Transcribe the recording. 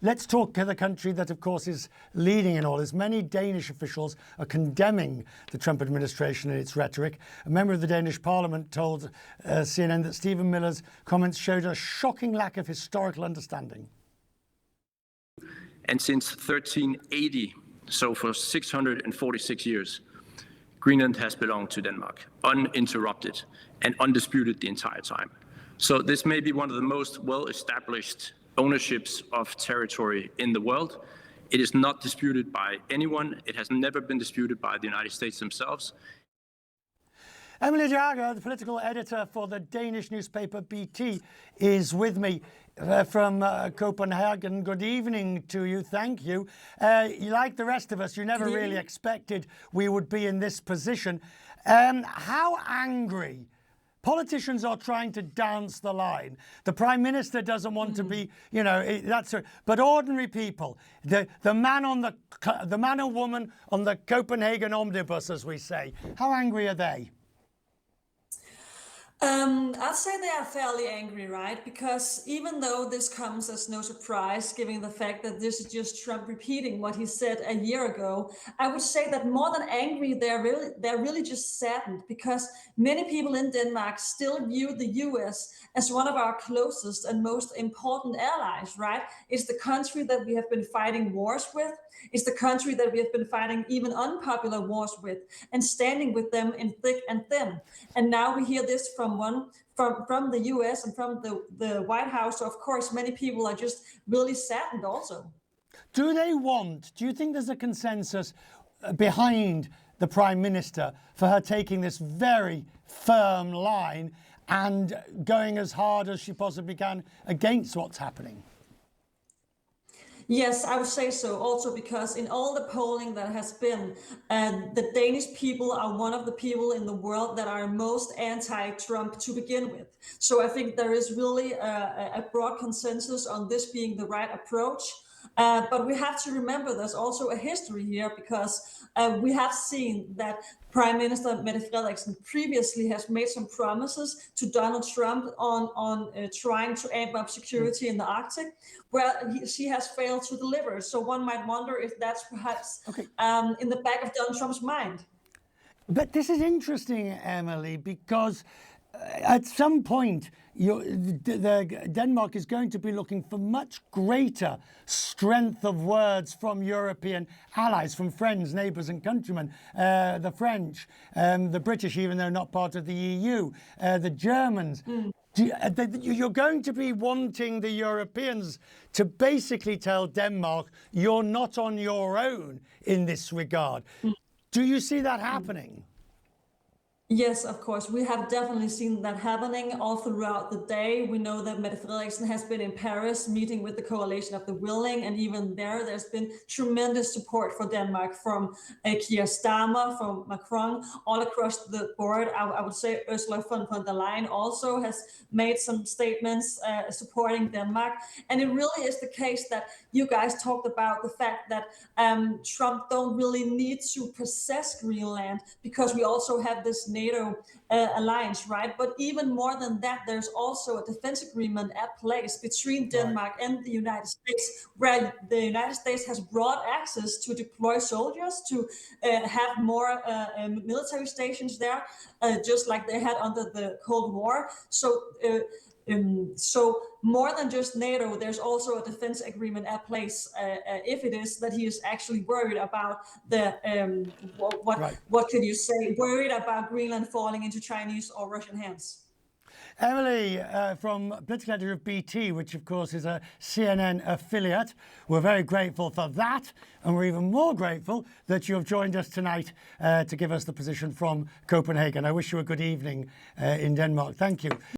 let's talk to the country that, of course, is leading in all this. Many Danish officials are condemning the Trump administration and its rhetoric. A member of the Danish parliament told CNN that Stephen Miller's comments showed a shocking lack of historical understanding. And since 1380, so for 646 years, Greenland has belonged to Denmark, uninterrupted and undisputed the entire time. So this may be one of the most well-established ownerships of territory in the world. It is not disputed by anyone. It has never been disputed by the United States themselves. Emilie Jäger, the political editor for the Danish newspaper BT, is with me from Copenhagen. Good evening to you. Thank you. Like the rest of us, you never really expected we would be in this position. How angry? Politicians are trying to dance the line. The Prime Minister doesn't want to be, you know, but ordinary people, the man or woman on the Copenhagen omnibus, as we say, how angry are they? I'd say they are fairly angry, right? Because even though this comes as no surprise, given the fact that this is just Trump repeating what he said a year ago, I would say that more than angry, they're really just saddened, because many people in Denmark still view the US as one of our closest and most important allies, right? It's the country that we have been fighting wars with. It's the country that we have been fighting even unpopular wars with, and standing with them in thick and thin. And now we hear this from the US and from the White House. So of course, many people are just really saddened also. Do you think there's a consensus behind the Prime Minister for her taking this very firm line and going as hard as she possibly can against what's happening? Yes, I would say so. Also because in all the polling that has been, the Danish people are one of the people in the world that are most anti-Trump to begin with. So I think there is really a broad consensus on this being the right approach. But we have to remember there's also a history here, because we have seen that Prime Minister Mette Frederiksen previously has made some promises to Donald Trump on trying to amp up security in the Arctic, where she has failed to deliver. So one might wonder if that's perhaps in the back of Donald Trump's mind. But this is interesting, Emilie, because at some point, Denmark is going to be looking for much greater strength of words from European allies, from friends, neighbours and countrymen. The French, the British, even though not part of the EU, the Germans. You're going to be wanting the Europeans to basically tell Denmark, you're not on your own in this regard. Do you see that happening? Yes, of course. We have definitely seen that happening all throughout the day. We know that Mette Frederiksen has been in Paris meeting with the coalition of the willing, and even there's been tremendous support for Denmark from Keir Starmer, from Macron, all across the board. I would say Ursula von der Leyen also has made some statements supporting Denmark. And it really is the case that you guys talked about the fact that Trump don't really need to possess Greenland, because we also have this NATO alliance, right? But even more than that, there's also a defense agreement at place between Denmark and the United States, where the United States has broad access to deploy soldiers, to have more military stations there, just like they had under the Cold War. So more than just NATO, there's also a defense agreement at place. If it is that he is actually worried about the what could you say? Worried about Greenland falling into Chinese or Russian hands. Emilie, from political editor of BT, which of course is a CNN affiliate, we're very grateful for that, and we're even more grateful that you have joined us tonight to give us the position from Copenhagen. I wish you a good evening in Denmark. Thank you.